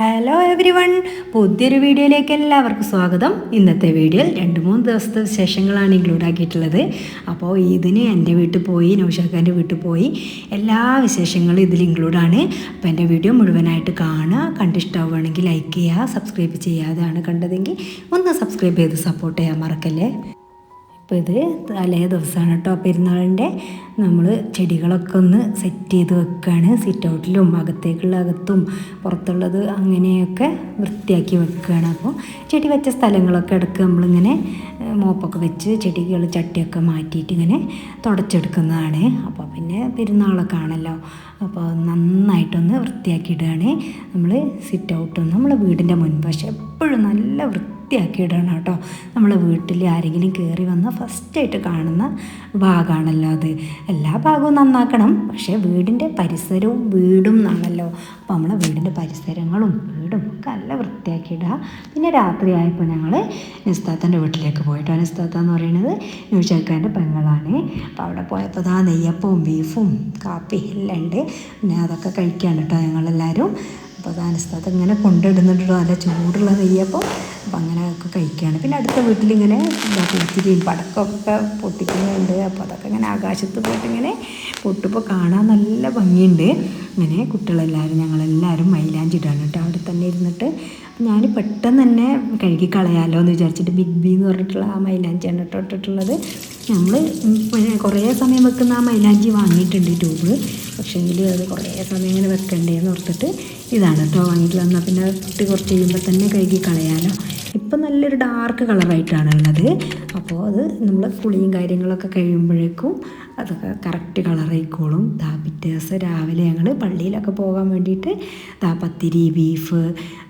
Hello every one, പുതിയൊരു വീഡിയോയിലേക്ക് എല്ലാവർക്കും സ്വാഗതം. ഇന്നത്തെ വീഡിയോയിൽ 2-3 ദിവസത്തെ വിശേഷങ്ങളാണ് ഇൻക്ലൂഡ് ആക്കിയിട്ടുള്ളത്. അപ്പോൾ ഇതിന് എൻ്റെ വീട്ടിൽ പോയി, നൗഷാഖാൻ്റെ വീട്ടിൽ പോയി, എല്ലാ വിശേഷങ്ങളും ഇതിൽ ഇൻക്ലൂഡാണ്. അപ്പോൾ എൻ്റെ വീഡിയോ മുഴുവനായിട്ട് കാണുക, കണ്ടിഷ്ടമാവുകയാണെങ്കിൽ ലൈക്ക് ചെയ്യുക, സബ്സ്ക്രൈബ് ചെയ്യാതെയാണ് കണ്ടതെങ്കിൽ ഒന്ന് സബ്സ്ക്രൈബ് ചെയ്ത് സപ്പോർട്ട് ചെയ്യാൻ മറക്കല്ലേ. അപ്പോൾ ഇത് തലേ ദിവസമാണ് കേട്ടോ പെരുന്നാളിൻ്റെ. നമ്മൾ ചെടികളൊക്കെ ഒന്ന് സെറ്റ് ചെയ്ത് വെക്കുകയാണ്. സിറ്റ് ഔട്ടിലും അകത്തും പുറത്തുള്ളത് അങ്ങനെയൊക്കെ വൃത്തിയാക്കി വെക്കുകയാണ്. അപ്പോൾ ചെടി വെച്ച സ്ഥലങ്ങളൊക്കെ ഇടയ്ക്ക് നമ്മളിങ്ങനെ മോപ്പൊക്കെ വെച്ച് ചെടികൾ ചട്ടിയൊക്കെ മാറ്റിയിട്ട് ഇങ്ങനെ തുടച്ചെടുക്കുന്നതാണ്. അപ്പോൾ പിന്നെ പെരുന്നാളൊക്കെ ആണല്ലോ, അപ്പോൾ നന്നായിട്ടൊന്ന് വൃത്തിയാക്കിയിടുകയാണ്. നമ്മൾ സിറ്റ് ഔട്ടും നമ്മളെ വീടിൻ്റെ മുൻവശം എപ്പോഴും നല്ല വൃത്തിയാക്കി ഇടണം കേട്ടോ. നമ്മളെ വീട്ടിൽ ആരെങ്കിലും കയറി വന്നാൽ ഫസ്റ്റായിട്ട് കാണുന്ന ഭാഗമാണല്ലോ അത്. എല്ലാ ഭാഗവും നന്നാക്കണം, പക്ഷേ വീടിൻ്റെ പരിസരവും വീടും എന്നാണല്ലോ. അപ്പോൾ നമ്മളെ വീടിൻ്റെ പരിസരങ്ങളും വീടും ഒക്കെ നല്ല വൃത്തിയാക്കിയിടുക. പിന്നെ രാത്രി ആയപ്പോൾ ഞങ്ങൾ നിസ്താത്തൻ്റെ വീട്ടിലേക്ക് പോയിട്ടോ. നിസ്താത്ത എന്ന് പറയുന്നത് നൗഷാഖാൻ്റെ പെങ്ങളാണ്. അപ്പോൾ അവിടെ പോയപ്പോൾ അതാ നെയ്യപ്പവും ബീഫും കാപ്പി എല്ലാം ഉണ്ട്. പിന്നെ അതൊക്കെ കഴിക്കാണ് കേട്ടോ ഞങ്ങളെല്ലാവരും. അപ്പോൾ അതാ നിസ്താത്ത ഇങ്ങനെ കൊണ്ടിടുന്നുണ്ട് നല്ല ചൂടുള്ള നെയ്യപ്പം. അപ്പോൾ അങ്ങനെയൊക്കെ കഴിക്കുകയാണ്. പിന്നെ അടുത്ത വീട്ടിലിങ്ങനെ കുത്തിരിയും പടക്കമൊക്കെ പൊട്ടിക്കുന്നുണ്ട്. അപ്പോൾ അതൊക്കെ ഇങ്ങനെ ആകാശത്ത് പോയിട്ട് ഇങ്ങനെ പൊട്ടുമ്പോൾ കാണാൻ നല്ല ഭംഗിയുണ്ട്. ഇങ്ങനെ കുട്ടികളെല്ലാവരും ഞങ്ങളെല്ലാവരും മൈലാഞ്ചിടാണ് കേട്ടോ അവിടെ തന്നെ ഇരുന്നിട്ട്. ഞാൻ പെട്ടെന്ന് തന്നെ കഴുകി കളയാമല്ലോ എന്ന് വിചാരിച്ചിട്ട് ബിഗ് ബി എന്ന് പറഞ്ഞിട്ടുള്ള ആ മൈലാഞ്ചിയാണ് കേട്ടോ ഇട്ടിട്ടുള്ളത്. നമ്മൾ കുറേ സമയം വെക്കുന്ന ആ മൈലാഞ്ചി വാങ്ങിയിട്ടുണ്ട് ട്യൂബ്, പക്ഷേങ്കിൽ അത് കുറേ സമയം ഇങ്ങനെ വെക്കണ്ടേന്ന് ഓർത്തിട്ട് ഇതാണ് കേട്ടോ വാങ്ങിയിട്ട് വന്നാൽ പിന്നെ ഇട്ട് കുറച്ച് കഴിയുമ്പോൾ തന്നെ കഴുകി കളയാമല്ലോ. ഇപ്പം നല്ലൊരു ഡാർക്ക് കളറായിട്ടാണുള്ളത്. അപ്പോൾ അത് നമ്മൾ കുളിയും കാര്യങ്ങളൊക്കെ കഴിയുമ്പോഴേക്കും അതൊക്കെ കറക്റ്റ് കളറായിക്കോളും. പിറ്റേ ദിവസം രാവിലെ ഞങ്ങൾ പള്ളിയിലൊക്കെ പോകാൻ വേണ്ടിയിട്ട് പത്തിരി ബീഫ്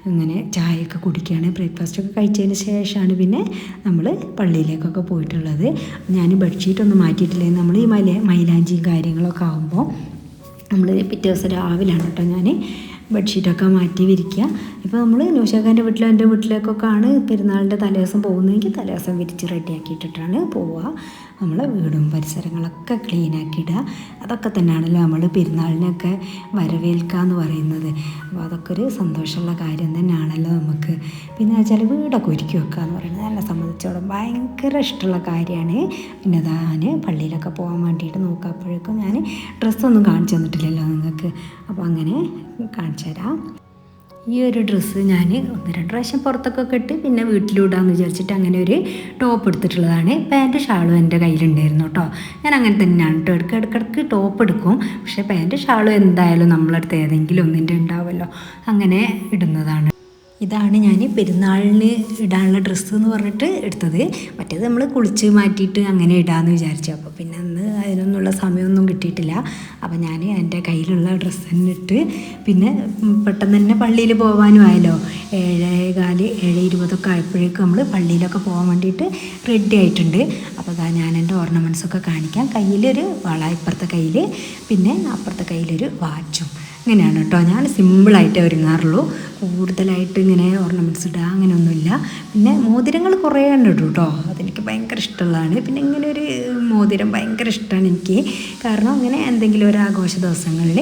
അങ്ങനെ ചായയൊക്കെ കുടിക്കുകയാണ്. ബ്രേക്ക്ഫാസ്റ്റൊക്കെ കഴിച്ചതിന് ശേഷമാണ് പിന്നെ നമ്മൾ പള്ളിയിലേക്കൊക്കെ പോയിട്ടുള്ളത്. ഞാൻ ബെഡ്ഷീറ്റൊന്നും മാറ്റിയിട്ടില്ല. നമ്മൾ ഈ മൈലാഞ്ചിയും കാര്യങ്ങളൊക്കെ ആകുമ്പോൾ നമ്മൾ പിറ്റേ ദിവസം രാവിലെയാണ് കേട്ടോ ഞാൻ ബെഡ്ഷീറ്റൊക്കെ മാറ്റി വിരിക്കുക. ഇപ്പോൾ നമ്മൾ നൗഷാഖാൻ്റെ വീട്ടിലോ എൻ്റെ വീട്ടിലേക്കൊക്കെ ആണ് പെരുന്നാളിൻ്റെ തലേദിവസം പോകുന്നതെങ്കിൽ തലേദിവസം വിരിച്ച് റെഡിയാക്കിയിട്ടിട്ടാണ് പോവുക. നമ്മളെ വീടും പരിസരങ്ങളൊക്കെ ക്ലീനാക്കിയിടുക. അതൊക്കെ തന്നെയാണല്ലോ നമ്മൾ പെരുന്നാളിനൊക്കെ വരവേൽക്കുക എന്ന് പറയുന്നത്. അപ്പോൾ അതൊക്കെ ഒരു സന്തോഷമുള്ള കാര്യം തന്നെയാണല്ലോ നമുക്ക്. പിന്നെ വെച്ചാൽ വീടൊക്കെ ഒരുക്കി വെക്കുക എന്ന് പറയുന്നത് എന്നെ സംബന്ധിച്ചോളം ഭയങ്കര ഇഷ്ടമുള്ള കാര്യമാണ്. പിന്നെ ഞാൻ പള്ളിയിലൊക്കെ പോകാൻ വേണ്ടിയിട്ട് നോക്കാപ്പോഴേക്കും ഞാൻ ഡ്രസ്സൊന്നും കാണിച്ചു തന്നിട്ടില്ലല്ലോ നിങ്ങൾക്ക്. അപ്പോൾ അങ്ങനെ കാണിച്ചു തരാം. ഈ ഒരു ഡ്രസ്സ് ഞാൻ 1-2 പ്രാവശ്യം പുറത്തൊക്കെ ഇട്ട് പിന്നെ വീട്ടിലിടാമെന്ന് വിചാരിച്ചിട്ട് അങ്ങനെ ഒരു ടോപ്പ് എടുത്തിട്ടുള്ളതാണ്. പാൻറ്റ് ഷാളും എൻ്റെ കയ്യിലുണ്ടായിരുന്നു കേട്ടോ. ഞാൻ അങ്ങനെ തന്നെയാണ് കേട്ടോ, ഇടയ്ക്കിടയ്ക്ക് ടോപ്പ് എടുക്കും. പക്ഷേ പാൻറ്റ് ഷാളും എന്തായാലും നമ്മളടുത്ത് ഏതെങ്കിലും ഒന്നിൻ്റെ ഉണ്ടാവുമല്ലോ, അങ്ങനെ ഇടുന്നതാണ്. ഇതാണ് ഞാൻ പെരുന്നാളിന് ഇടാനുള്ള ഡ്രസ്സ് എന്ന് പറഞ്ഞിട്ട് എടുത്തത്. മറ്റേത് നമ്മൾ കുളിച്ച് മാറ്റിയിട്ട് അങ്ങനെ ഇടാമെന്ന് വിചാരിച്ചു. അപ്പോൾ പിന്നെ അന്ന് അതിനൊന്നുള്ള സമയമൊന്നും കിട്ടിയിട്ടില്ല. അപ്പോൾ ഞാൻ എൻ്റെ കയ്യിലുള്ള ഡ്രസ്സ് തന്നെ ഇട്ട് പിന്നെ പെട്ടെന്ന് തന്നെ പള്ളിയിൽ പോകാനും ആയല്ലോ. 7:15 7:20 ആയപ്പോഴേക്കും നമ്മൾ പള്ളിയിലൊക്കെ പോകാൻ വേണ്ടിയിട്ട് റെഡി ആയിട്ടുണ്ട്. അപ്പോൾ അതാ ഞാൻ എൻ്റെ ഓർണമെൻറ്റ്സൊക്കെ കാണിക്കാം. കയ്യിലൊരു വള, ഇപ്പുറത്തെ കയ്യിൽ, പിന്നെ അപ്പുറത്തെ കയ്യിലൊരു വാച്ചും. ഇങ്ങനെയാണ് കേട്ടോ ഞാൻ സിമ്പിളായിട്ടേ ഒരുങ്ങാറുള്ളൂ. കൂടുതലായിട്ട് ഇങ്ങനെ ഓർണമെൻറ്റ്സ് ഇടുക അങ്ങനെയൊന്നുമില്ല. പിന്നെ മോതിരങ്ങൾ കുറേ എണ്ണം ഇടും കേട്ടോ, അതെനിക്ക് ഭയങ്കര ഇഷ്ടമുള്ളതാണ്. പിന്നെ ഇങ്ങനെ ഒരു മോതിരം ഭയങ്കര ഇഷ്ടമാണ് എനിക്ക്. കാരണം അങ്ങനെ എന്തെങ്കിലും ഒരു ആഘോഷ ദിവസങ്ങളിൽ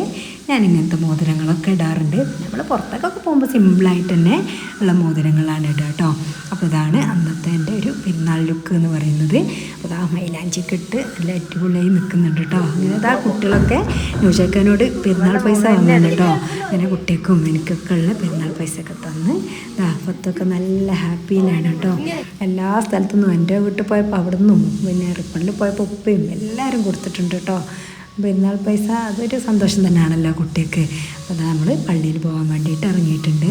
ഞാൻ ഇങ്ങനത്തെ മോതിരങ്ങളൊക്കെ ഇടാറുണ്ട്. നമ്മൾ പുറത്തൊക്കെ പോകുമ്പോൾ സിമ്പിളായിട്ട് തന്നെ ഉള്ള മോതിരങ്ങളാണ് ഇടുക കേട്ടോ. അപ്പോൾ ഇതാണ് അന്നത്തെ എൻ്റെ ഒരു പെരുന്നാൾ ലുക്ക് എന്ന് പറയുന്നത്. അപ്പോൾ ആ മൈലാഞ്ചിയൊക്കെ ഇട്ട് നല്ല അടിപൊളിയായി നിൽക്കുന്നുണ്ട് കേട്ടോ. അങ്ങനെ ഇതാ കുട്ടികളൊക്കെ നൗഷാഖാനോട് പെരുന്നാൾ പൈസ തന്നാണ് കേട്ടോ. അങ്ങനെ കുട്ടികൾക്കും എനിക്കൊക്കെ ഉള്ള പെരുന്നാൾ പൈസയൊക്കെ തന്ന് പത്തൊക്കെ നല്ല ഹാപ്പിയിലാണ് കേട്ടോ. എല്ലാ സ്ഥലത്തുനിന്നും എൻ്റെ വീട്ടിൽ പോയപ്പോൾ അവിടെ നിന്നും പിന്നെ റിപ്പണിൽ പോയപ്പോൾ ഉപ്പയും എല്ലാവരും കൊടുത്തിട്ടുണ്ട് കേട്ടോ പെരുന്നാൾ പൈസ. അതൊരു സന്തോഷം തന്നെയാണല്ലോ കുട്ടിക്ക്. അപ്പോൾ നമ്മൾ പള്ളിയിൽ പോകാൻ വേണ്ടിയിട്ട് ഇറങ്ങിയിട്ടുണ്ട്.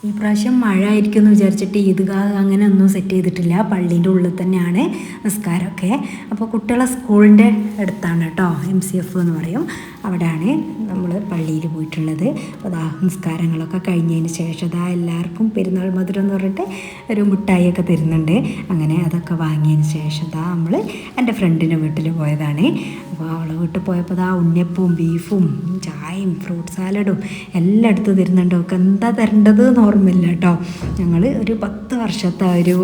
ഈ പ്രാവശ്യം മഴ ആയിരിക്കും എന്ന് വിചാരിച്ചിട്ട് ഈദ്ഗാ അങ്ങനെ ഒന്നും സെറ്റ് ചെയ്തിട്ടില്ല. പള്ളീൻ്റെ ഉള്ളിൽ തന്നെയാണ് നിസ്കാരമൊക്കെ. അപ്പോൾ കുട്ടികളെ സ്കൂളിൻ്റെ അടുത്താണ് കേട്ടോ, MCF എന്ന് പറയും, അവിടെയാണ് നമ്മൾ പള്ളിയിൽ പോയിട്ടുള്ളത്. അപ്പോൾ നിസ്കാരങ്ങളൊക്കെ കഴിഞ്ഞതിന് ശേഷം എല്ലാവർക്കും പെരുന്നാൾ മധുരം എന്ന് പറഞ്ഞിട്ട് ഒരു മിഠായിയൊക്കെ തരുന്നുണ്ട്. അങ്ങനെ അതൊക്കെ വാങ്ങിയതിന് ശേഷം നമ്മൾ എൻ്റെ ഫ്രണ്ടിൻ്റെ വീട്ടിൽ പോയതാണ്. അപ്പോൾ അവളെ വീട്ടിൽ പോയപ്പോൾ ഉണ്ണിയപ്പവും ബീഫും ചായയും ഫ്രൂട്ട് സാലഡും എല്ലാം എടുത്ത് തരുന്നുണ്ട്. അവൾക്ക് എന്താ തരേണ്ടത് എന്ന് ഓർമ്മയില്ല കേട്ടോ. ഞങ്ങൾ ഒരു 10 വർഷത്തെ ഒരു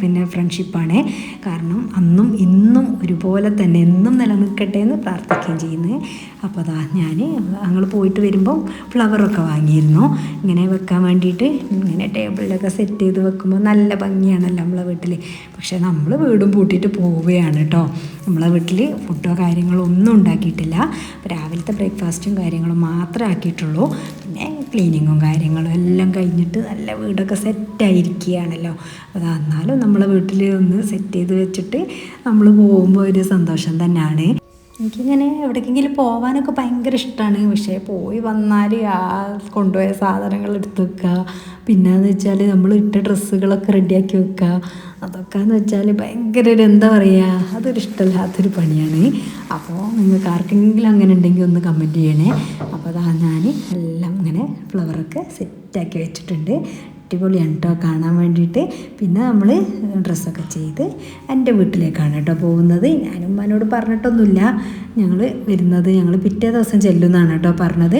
പിന്നെ ഫ്രണ്ട്ഷിപ്പാണ്. കാരണം അന്നും ഇന്നും ഒരുപോലെ തന്നെ എന്നും നിലനിൽക്കട്ടെ എന്ന് പ്രാർത്ഥിക്കുകയും ചെയ്യുന്നത്. അപ്പോൾ അതാ ഞങ്ങൾ പോയിട്ട് വരുമ്പം ഫ്ലവറൊക്കെ വാങ്ങിയിരുന്നു ഇങ്ങനെ വെക്കാൻ വേണ്ടിയിട്ട്. ഇങ്ങനെ ടേബിളിലൊക്കെ സെറ്റ് ചെയ്ത് വെക്കുമ്പോൾ നല്ല ഭംഗിയാണല്ലോ നമ്മളെ വീട്ടിൽ. പക്ഷേ നമ്മൾ വീടും പൂട്ടിയിട്ട് പോവുകയാണ് കേട്ടോ. നമ്മളെ വീട്ടിൽ ഫുഡോ കാര്യങ്ങളോ ഒന്നും ഉണ്ടാക്കിയിട്ടില്ല. രാവിലത്തെ ബ്രേക്ക്ഫാസ്റ്റും കാര്യങ്ങളും മാത്രമേ ആക്കിയിട്ടുള്ളൂ. പിന്നെ ക്ലീനിങ്ങും കാര്യങ്ങളും എല്ലാം കഴിഞ്ഞിട്ട് നല്ല വീടൊക്കെ സെറ്റായിരിക്കുകയാണല്ലോ. അത് എന്നാലും നമ്മളെ വീട്ടിൽ ഒന്ന് സെറ്റ് ചെയ്ത് വെച്ചിട്ട് നമ്മൾ പോകുമ്പോൾ ഒരു സന്തോഷം തന്നെയാണ്. എനിക്കിങ്ങനെ എവിടേക്കെങ്കിലും പോകാനൊക്കെ ഭയങ്കര ഇഷ്ടമാണ്. പക്ഷേ പോയി വന്നാൽ ആ കൊണ്ടുപോയ സാധനങ്ങൾ എടുത്ത് വെക്കുക, പിന്നെയെന്ന് വെച്ചാൽ നമ്മൾ ഇട്ട ഡ്രസ്സുകളൊക്കെ റെഡിയാക്കി വെക്കുക, അതൊക്കെ എന്ന് വെച്ചാൽ ഭയങ്കര ഒരു എന്താ പറയുക, അതൊരു ഇഷ്ടമില്ലാത്തൊരു പണിയാണ്. അപ്പോൾ നിങ്ങൾക്ക് ആർക്കെങ്കിലും അങ്ങനെ ഉണ്ടെങ്കിൽ ഒന്ന് കമൻറ്റ് ചെയ്യണേ. അപ്പോൾ അതാ ഞാൻ എല്ലാം ഇങ്ങനെ ഫ്ലവറൊക്കെ സെറ്റാക്കി വെച്ചിട്ടുണ്ട്. അടിപൊളിയാണ് കേട്ടോ കാണാൻ വേണ്ടിയിട്ട്. പിന്നെ നമ്മൾ ഡ്രസ്സൊക്കെ ചെയ്ത് എൻ്റെ വീട്ടിലേക്കാണ് കേട്ടോ പോകുന്നത്. ഞാനും ഉമ്മാനോട് പറഞ്ഞിട്ടൊന്നുമില്ല ഞങ്ങൾ വരുന്നത്, ഞങ്ങൾ പിറ്റേ ദിവസം ചെല്ലുമെന്നാണ് കേട്ടോ പറഞ്ഞത്.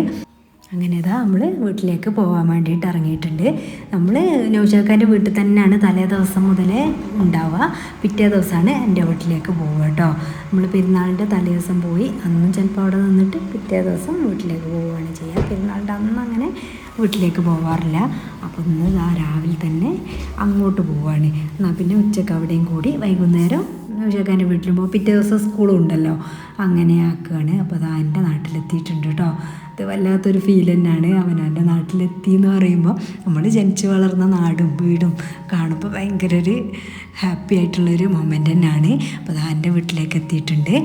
അങ്ങനെ ഇതാ നമ്മൾ വീട്ടിലേക്ക് പോകാൻ വേണ്ടിയിട്ട് ഇറങ്ങിയിട്ടുണ്ട്. നമ്മൾ നൗഷാക്കാൻ്റെ വീട്ടിൽ തന്നെയാണ് തലേ ദിവസം മുതലേ ഉണ്ടാവുക. പിറ്റേ ദിവസമാണ് എൻ്റെ വീട്ടിലേക്ക് പോവുക കേട്ടോ. നമ്മൾ പെരുന്നാളിൻ്റെ തലേ ദിവസം പോയി അന്നും ചിലപ്പോൾ അവിടെ നിന്നിട്ട് പിറ്റേ ദിവസം വീട്ടിലേക്ക് പോവുകയാണ് ചെയ്യുക. പെരുന്നാളിൻ്റെ അന്ന് അങ്ങനെ വീട്ടിലേക്ക് പോകാറില്ല. അപ്പോൾ ഇന്ന് രാവിലെ തന്നെ അങ്ങോട്ട് പോവുകയാണ്. എന്നാൽ പിന്നെ ഉച്ചയ്ക്ക് അവിടെയും കൂടി വൈകുന്നേരം നൗഷാക്കാൻ്റെ വീട്ടിലും പോകും. പിറ്റേ ദിവസം സ്കൂളും ഉണ്ടല്ലോ, അങ്ങനെ ആക്കുകയാണ്. അപ്പോൾ അതാ എൻ്റെ നാട്ടിലെത്തിയിട്ടുണ്ട് കേട്ടോ. അത് വല്ലാത്തൊരു ഫീൽ തന്നെയാണ്. അവനവൻ്റെ നാട്ടിലെത്തി എന്ന് പറയുമ്പോൾ നമ്മൾ ജനിച്ച് വളർന്ന നാടും വീടും കാണുമ്പോൾ ഭയങ്കര ഒരു ഹാപ്പി ആയിട്ടുള്ളൊരു മൊമെൻ്റ് തന്നെയാണ്. അപ്പോൾ അതാ എൻ്റെ വീട്ടിലേക്ക് എത്തിയിട്ടുണ്ട്.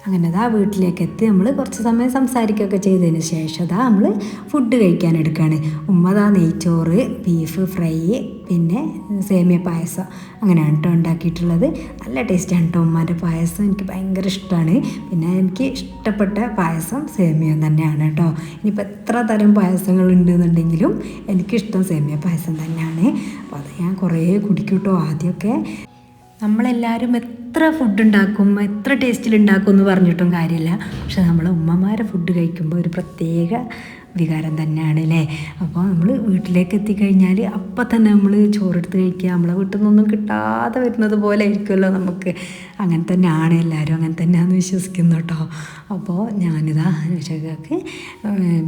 അങ്ങനെ അതാ വീട്ടിലേക്ക് എത്തി നമ്മൾ കുറച്ച് സമയം സംസാരിക്കുകയൊക്കെ ചെയ്തതിന് ശേഷം അതാ നമ്മൾ ഫുഡ് കഴിക്കാൻ എടുക്കുകയാണ്. ഉമ്മ അതാ നെയ്ച്ചോറ്, ബീഫ് ഫ്രൈ, പിന്നെ സേമിയ പായസം അങ്ങനെയാണ് കേട്ടോ ഉണ്ടാക്കിയിട്ടുള്ളത്. നല്ല ടേസ്റ്റാണ് കേട്ടോ ഉമ്മാൻ്റെ പായസം. എനിക്ക് ഭയങ്കര ഇഷ്ടമാണ്. പിന്നെ എനിക്ക് ഇഷ്ടപ്പെട്ട പായസം സേമിയ തന്നെയാണ് കേട്ടോ. ഇനിയിപ്പോൾ എത്ര തരം പായസങ്ങൾ ഉണ്ടെന്നുണ്ടെങ്കിലും എനിക്കിഷ്ടം സേമിയ പായസം തന്നെയാണ്. അപ്പോൾ അത് ഞാൻ കുറേ കുടിക്കും കേട്ടോ. ആദ്യമൊക്കെ നമ്മളെല്ലാവരും എത്ര ഫുഡ് ഉണ്ടാക്കും, എത്ര ടേസ്റ്റിലുണ്ടാക്കും എന്ന് പറഞ്ഞിട്ടും കാര്യമില്ല. പക്ഷെ നമ്മൾ ഉമ്മമാരെ ഫുഡ് കഴിക്കുമ്പോൾ ഒരു പ്രത്യേക വികാരം തന്നെയാണ് അല്ലേ. അപ്പോൾ നമ്മൾ വീട്ടിലേക്ക് എത്തിക്കഴിഞ്ഞാൽ അപ്പം തന്നെ നമ്മൾ ചോറെടുത്ത് കഴിക്കുക. നമ്മളെ വീട്ടിൽ നിന്നൊന്നും കിട്ടാതെ വരുന്നത് പോലെ ആയിരിക്കുമല്ലോ നമുക്ക്. അങ്ങനെ തന്നെയാണ് എല്ലാവരും അങ്ങനെ തന്നെയാണെന്ന് വിശ്വസിക്കുന്നു കേട്ടോ. അപ്പോൾ ഞാനിതാ നൗഷാക്ക്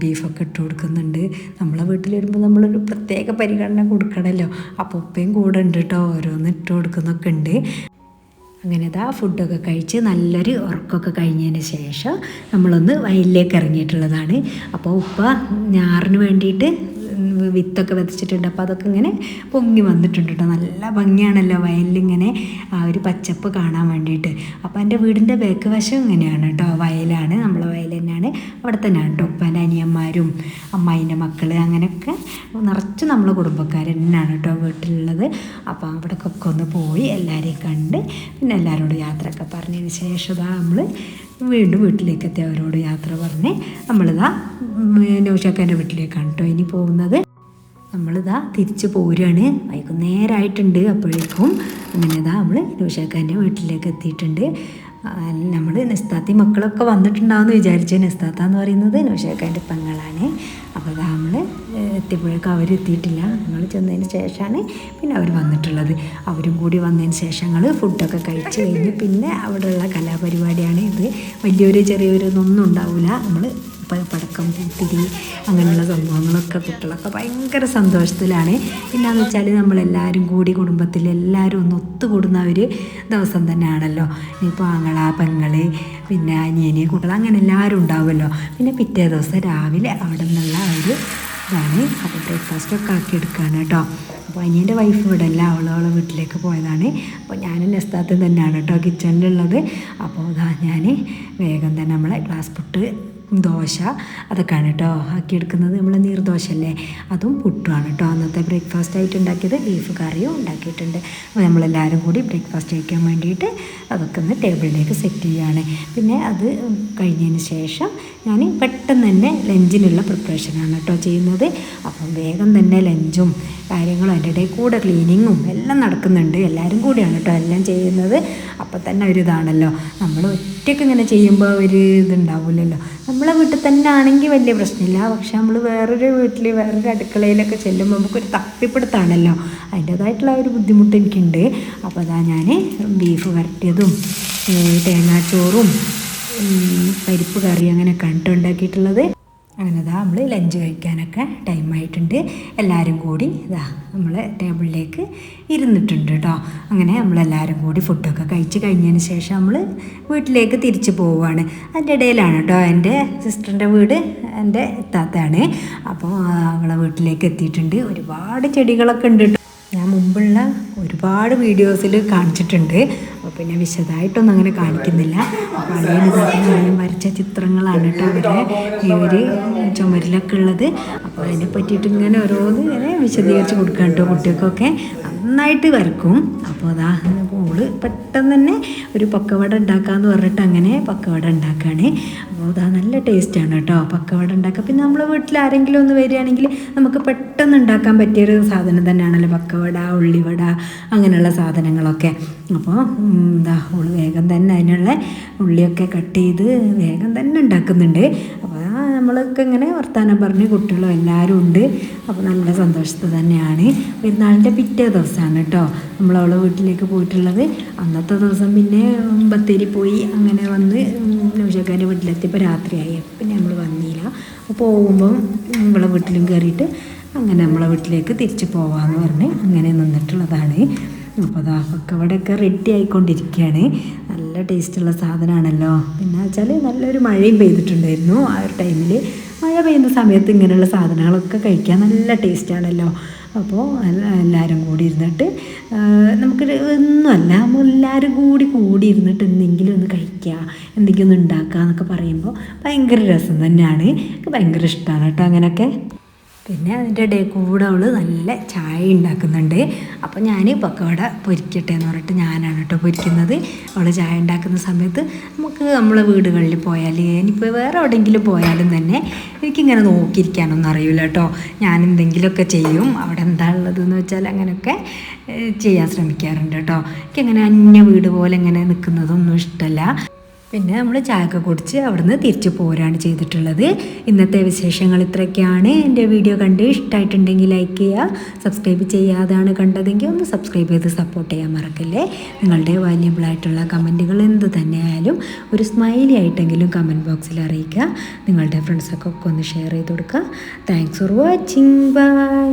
ബീഫൊക്കെ ഇട്ട് കൊടുക്കുന്നുണ്ട്. നമ്മളെ വീട്ടിൽ വരുമ്പോൾ നമ്മളൊരു പ്രത്യേക പരിഗണന കൊടുക്കണമല്ലോ. അപ്പോൾ ഉപ്പയും കൂടെ ഉണ്ട് കേട്ടോ, ഓരോന്ന് ഇട്ട് കൊടുക്കുന്നൊക്കെ ഉണ്ട്. അങ്ങനെ ഇതാ ഫുഡൊക്കെ കഴിച്ച് നല്ലൊരു ഉറക്കമൊക്കെ കഴിഞ്ഞതിന് ശേഷം നമ്മളൊന്ന് വയലിലേക്ക് ഇറങ്ങിയിട്ടുള്ളതാണ്. അപ്പോൾ ഉപ്പ ഞാറിന് വേണ്ടിയിട്ട് വിത്തൊക്കെ വിതച്ചിട്ടുണ്ട്. അപ്പോൾ അതൊക്കെ ഇങ്ങനെ പൊങ്ങി വന്നിട്ടുണ്ട് കേട്ടോ. നല്ല ഭംഗിയാണല്ലോ വയലിലിങ്ങനെ ആ ഒരു പച്ചപ്പ് കാണാൻ വേണ്ടിയിട്ട്. അപ്പോൾ എൻ്റെ വീടിൻ്റെ ബാക്ക് വശം ഇങ്ങനെയാണ് കേട്ടോ, വയലാണ്, നമ്മളെ വയൽ തന്നെയാണ്. അവിടെ തന്നെയാണ് കേട്ടോ ഉപ്പാൻ്റെ അനിയന്മാരും അമ്മായിൻ്റെ മക്കൾ അങ്ങനെയൊക്കെ നിറച്ച് നമ്മളെ കുടുംബക്കാർ തന്നെയാണ് കേട്ടോ വീട്ടിലുള്ളത്. അപ്പോൾ അവിടേക്കൊക്കെ ഒന്ന് പോയി എല്ലാവരെയും കണ്ട് പിന്നെ എല്ലാവരോടും യാത്രയൊക്കെ പറഞ്ഞതിന് ശേഷം നമ്മൾ വീണ്ടും വീട്ടിലേക്ക് എത്തി അവരോട് യാത്ര പറഞ്ഞ് നമ്മളിതാ നൗഷാക്കാൻ്റെ വീട്ടിലേക്കാണ് കേട്ടോ ഇനി പോകുന്നത്. നമ്മളിതാ തിരിച്ച് പോരുകയാണ്. വൈകുന്നേരമായിട്ടുണ്ട് അപ്പോഴേക്കും. അങ്ങനെ ഇതാ നമ്മൾ നൗഷാക്കാൻ്റെ വീട്ടിലേക്ക് എത്തിയിട്ടുണ്ട്. നമ്മൾ നെസ്താത്തി മക്കളൊക്കെ വന്നിട്ടുണ്ടാവുമെന്ന് വിചാരിച്ചു. നെസ്താത്ത എന്ന് പറയുന്നത് നൗഷാക്കാൻ്റെ പെങ്ങളാണ്. അപ്പോൾ അത് നമ്മൾ എത്തിയപ്പോഴേക്കും അവരെത്തിയിട്ടില്ല. ഞങ്ങൾ ചെന്നതിന് ശേഷമാണ് പിന്നെ അവർ വന്നിട്ടുള്ളത്. അവരും കൂടി വന്നതിന് ശേഷം ഞങ്ങൾ ഫുഡൊക്കെ കഴിച്ച് കഴിഞ്ഞ് പിന്നെ അവിടെയുള്ള കലാപരിപാടിയാണ് ഇത്. വലിയൊരു ചെറിയൊരിതൊന്നും ഉണ്ടാവില്ല. നമ്മൾ പടക്കം പൂത്തിരി അങ്ങനെയുള്ള സംഭവങ്ങളൊക്കെ കുട്ടികളൊക്കെ ഭയങ്കര സന്തോഷത്തിലാണ്. പിന്നെയെന്ന് വെച്ചാൽ നമ്മളെല്ലാവരും കൂടി കുടുംബത്തിൽ എല്ലാവരും ഒന്ന് ഒത്തുകൂടുന്ന ഒരു ദിവസം തന്നെയാണല്ലോ. ഇപ്പോൾ ആങ്ങള പെങ്ങൾ പിന്നെ അനിയന് കുട്ടികൾ അങ്ങനെ എല്ലാവരും ഉണ്ടാവുമല്ലോ. പിന്നെ പിറ്റേ ദിവസം രാവിലെ അവിടെ നിന്നുള്ള ഒരു ഇതാണ്. അപ്പോൾ ബ്രേക്ക്ഫാസ്റ്റൊക്കെ ആക്കി എടുക്കുകയാണ് കേട്ടോ. അപ്പോൾ അനിയൻ്റെ വൈഫ് ഇവിടെ അല്ല, അവളെ വീട്ടിലേക്ക് പോയതാണ്. അപ്പോൾ ഞാനും നെസ്താത്തും തന്നെയാണ് കേട്ടോ കിച്ചണിലുള്ളത്. അപ്പോൾ അതാ ഞാൻ വേഗം തന്നെ നമ്മളെ ഗ്ലാസ് പുട്ട് ദോശ അതൊക്കെയാണ് കേട്ടോ ആക്കിയെടുക്കുന്നത്. നമ്മൾ നീർദോശയല്ലേ, അതും പുട്ടുമാണ് കേട്ടോ അന്നത്തെ ബ്രേക്ക്ഫാസ്റ്റ് ആയിട്ട് ഉണ്ടാക്കിയത്. ബീഫ് കറിയും ഉണ്ടാക്കിയിട്ടുണ്ട്. അപ്പോൾ നമ്മളെല്ലാവരും കൂടി ബ്രേക്ക്ഫാസ്റ്റ് കഴിക്കാൻ വേണ്ടിയിട്ട് അതൊക്കെ ഒന്ന് ടേബിളിലേക്ക് സെറ്റ് ചെയ്യുകയാണ്. പിന്നെ അത് കഴിഞ്ഞതിന് ശേഷം ഞാൻ പെട്ടെന്ന് തന്നെ ലഞ്ചിനുള്ള പ്രിപ്പറേഷനാണ് കേട്ടോ ചെയ്യുന്നത്. അപ്പം വേഗം തന്നെ ലഞ്ചും കാര്യങ്ങളും അതിൻ്റെ ഇടയിൽ കൂടെ ക്ലീനിങ്ങും എല്ലാം നടക്കുന്നുണ്ട്. എല്ലാവരും കൂടിയാണ് കേട്ടോ എല്ലാം ചെയ്യുന്നത്. അപ്പം തന്നെ ഒരു ഇതാണല്ലോ, നമ്മൾ ഒറ്റയ്ക്ക് ഇങ്ങനെ ചെയ്യുമ്പോൾ ഒരു ഇതുണ്ടാവില്ലല്ലോ. നമ്മളെ വീട്ടിൽ തന്നെ ആണെങ്കിൽ വലിയ പ്രശ്നമില്ല. പക്ഷെ നമ്മൾ വേറൊരു വീട്ടിൽ വേറൊരു അടുക്കളയിലൊക്കെ ചെല്ലുമ്പോൾ നമുക്കൊരു തപ്പിപ്പിടുത്താണല്ലോ, അതിൻ്റേതായിട്ടുള്ള ഒരു ബുദ്ധിമുട്ട് എനിക്കുണ്ട്. അപ്പോൾ അതാ ഞാൻ ബീഫ് വരട്ടിയതും തേങ്ങാച്ചോറും പരിപ്പ് കറി അങ്ങനെയൊക്കെ ഉണ്ടാക്കിയിട്ടുള്ളത്. അങ്ങനെ ഇതാ നമ്മൾ ലഞ്ച് കഴിക്കാനൊക്കെ ടൈമായിട്ടുണ്ട്. എല്ലാവരും കൂടി ഇതാ നമ്മൾ ടേബിളിലേക്ക് ഇരുന്നിട്ടുണ്ട് കേട്ടോ. അങ്ങനെ നമ്മളെല്ലാവരും കൂടി ഫുഡൊക്കെ കഴിച്ച് കഴിഞ്ഞതിന് ശേഷം നമ്മൾ വീട്ടിലേക്ക് തിരിച്ചു പോവുകയാണ്. അതിൻ്റെ ഇടയിലാണ് കേട്ടോ എൻ്റെ സിസ്റ്ററിൻ്റെ വീട്, എൻ്റെ ഇത്താത്തയാണ്. അപ്പോൾ അവളെ വീട്ടിലേക്ക് എത്തിയിട്ടുണ്ട്. ഒരുപാട് ചെടികളൊക്കെ ഉണ്ട്. ഞാൻ മുമ്പുള്ള ഒരുപാട് വീഡിയോസിൽ കാണിച്ചിട്ടുണ്ട്. അപ്പോൾ പിന്നെ വിശദമായിട്ടൊന്നും അങ്ങനെ കാണിക്കുന്നില്ല. അപ്പോൾ അതിന് വരച്ച ചിത്രങ്ങളാണ് കേട്ടോ ഇവർ ചുമരിലൊക്കെ ഉള്ളത്. അപ്പോൾ അതിനെ പറ്റിയിട്ട് ഇങ്ങനെ ഓരോന്ന് ഇങ്ങനെ വിശദീകരിച്ച് കൊടുക്കാം കേട്ടോ. കുട്ടികൾക്കൊക്കെ നന്നായിട്ട് വരക്കും. അപ്പോൾ അതാ ഓള് പെട്ടെന്ന് തന്നെ ഒരു പക്കവട ഉണ്ടാക്കാമെന്ന് പറഞ്ഞിട്ട് അങ്ങനെ പക്കവട ഉണ്ടാക്കുകയാണ്. അപ്പോൾ അതാ നല്ല ടേസ്റ്റാണ് കേട്ടോ പക്കവട ഉണ്ടാക്കുക. പിന്നെ നമ്മളെ വീട്ടിൽ ആരെങ്കിലും ഒന്ന് വരികയാണെങ്കിൽ നമുക്ക് പെട്ടെന്ന് ഉണ്ടാക്കാൻ പറ്റിയൊരു സാധനം തന്നെയാണല്ലോ പക്കവട, ഉള്ളിവട അങ്ങനെയുള്ള സാധനങ്ങളൊക്കെ. അപ്പോൾ എന്താ ഓള് വേഗം തന്നെ അതിനുള്ള ഉള്ളിയൊക്കെ കട്ട് ചെയ്ത് വേഗം തന്നെ ഉണ്ടാക്കുന്നുണ്ട്. അപ്പോൾ നമ്മളൊക്കെ ഇങ്ങനെ വർത്താനം പറഞ്ഞ് കുട്ടികളും എല്ലാവരും ഉണ്ട്. അപ്പോൾ നല്ല സന്തോഷത്തിൽ തന്നെയാണ്. പെരുന്നാളിൻ്റെ പിറ്റേ ദിവസമാണ് കേട്ടോ നമ്മളവളെ വീട്ടിലേക്ക് പോയിട്ടുള്ളത്. അന്നത്തെ ദിവസം പിന്നെ ബത്തേരി പോയി അങ്ങനെ വന്ന് നൗഷാക്കാൻ്റെ വീട്ടിലെത്തിയപ്പോൾ രാത്രിയായി. പിന്നെ നമ്മൾ വന്നില്ല. അപ്പോൾ പോകുമ്പം നമ്മളെ വീട്ടിലും കയറിയിട്ട് അങ്ങനെ നമ്മളെ വീട്ടിലേക്ക് തിരിച്ച് പോകാമെന്ന് പറഞ്ഞ് അങ്ങനെ നിന്നിട്ടുള്ളതാണ്. അപ്പോൾ അതാ പക്കവടയൊക്കെ റെഡി ആയിക്കൊണ്ടിരിക്കുകയാണ്. നല്ല ടേസ്റ്റുള്ള സാധനമാണല്ലോ. പിന്നെ വെച്ചാൽ നല്ലൊരു മഴയും പെയ്തിട്ടുണ്ടായിരുന്നു. ആ ഒരു ടൈമിൽ മഴ പെയ്യുന്ന സമയത്ത് ഇങ്ങനെയുള്ള സാധനങ്ങളൊക്കെ കഴിക്കാൻ നല്ല ടേസ്റ്റാണല്ലോ. അപ്പോൾ എല്ലാവരും കൂടി ഇരുന്നിട്ട് നമുക്കൊരു ഒന്നുമല്ല എല്ലാവരും കൂടി ഇരുന്നിട്ട് എന്തെങ്കിലും ഒന്ന് കഴിക്കുക, എന്തെങ്കിലും ഒന്ന് ഉണ്ടാക്കുക എന്നൊക്കെ പറയുമ്പോൾ ഭയങ്കര രസം തന്നെയാണ്. എനിക്ക് ഭയങ്കര ഇഷ്ടമാണ് കേട്ടോ അങ്ങനെയൊക്കെ. പിന്നെ അതിൻ്റെ ഇടയിൽ കൂടെ അവൾ നല്ല ചായ ഉണ്ടാക്കുന്നുണ്ട്. അപ്പോൾ ഞാൻ പക്കവട പൊരിക്കട്ടെ എന്ന് പറഞ്ഞിട്ട് ഞാനാണ് കേട്ടോ പൊരിക്കുന്നത്. അവൾ ചായ ഉണ്ടാക്കുന്ന സമയത്ത് നമുക്ക് നമ്മളെ വീടുകളിൽ പോയാൽ ഇനിയിപ്പോൾ വേറെ എവിടെയെങ്കിലും പോയാലും തന്നെ എനിക്കിങ്ങനെ നോക്കിയിരിക്കാനൊന്നും അറിയില്ല കേട്ടോ. ഞാൻ എന്തെങ്കിലുമൊക്കെ ചെയ്യും. അവിടെ എന്താ ഉള്ളതെന്ന് വെച്ചാൽ അങ്ങനെയൊക്കെ ചെയ്യാൻ ശ്രമിക്കാറുണ്ട് കേട്ടോ. എനിക്കങ്ങനെ അന്യ വീട് പോലെ ഇങ്ങനെ നിൽക്കുന്നതൊന്നും ഇഷ്ടമല്ല. പിന്നെ നമ്മൾ ചായയൊക്കെ കുടിച്ച് അവിടുന്ന് തിരിച്ചു പോരാണ് ചെയ്തിട്ടുള്ളത്. ഇന്നത്തെ വിശേഷങ്ങൾ ഇത്രയൊക്കെയാണ്. എൻ്റെ വീഡിയോ കണ്ട് ഇഷ്ടമായിട്ടുണ്ടെങ്കിൽ ലൈക്ക് ചെയ്യുക. സബ്സ്ക്രൈബ് ചെയ്യാതാണ് കണ്ടതെങ്കിൽ ഒന്ന് സബ്സ്ക്രൈബ് ചെയ്ത് സപ്പോർട്ട് ചെയ്യാൻ മറക്കല്ലേ. നിങ്ങളുടെ വാല്യബിളായിട്ടുള്ള കമൻറ്റുകൾ എന്ത് തന്നെയായാലും ഒരു സ്മൈലി ആയിട്ടെങ്കിലും കമൻറ്റ് ബോക്സിൽ അറിയിക്കുക. നിങ്ങളുടെ ഫ്രണ്ട്സൊക്കെ ഒന്ന് ഷെയർ ചെയ്ത് കൊടുക്കുക. Thanks for watching. ബൈ.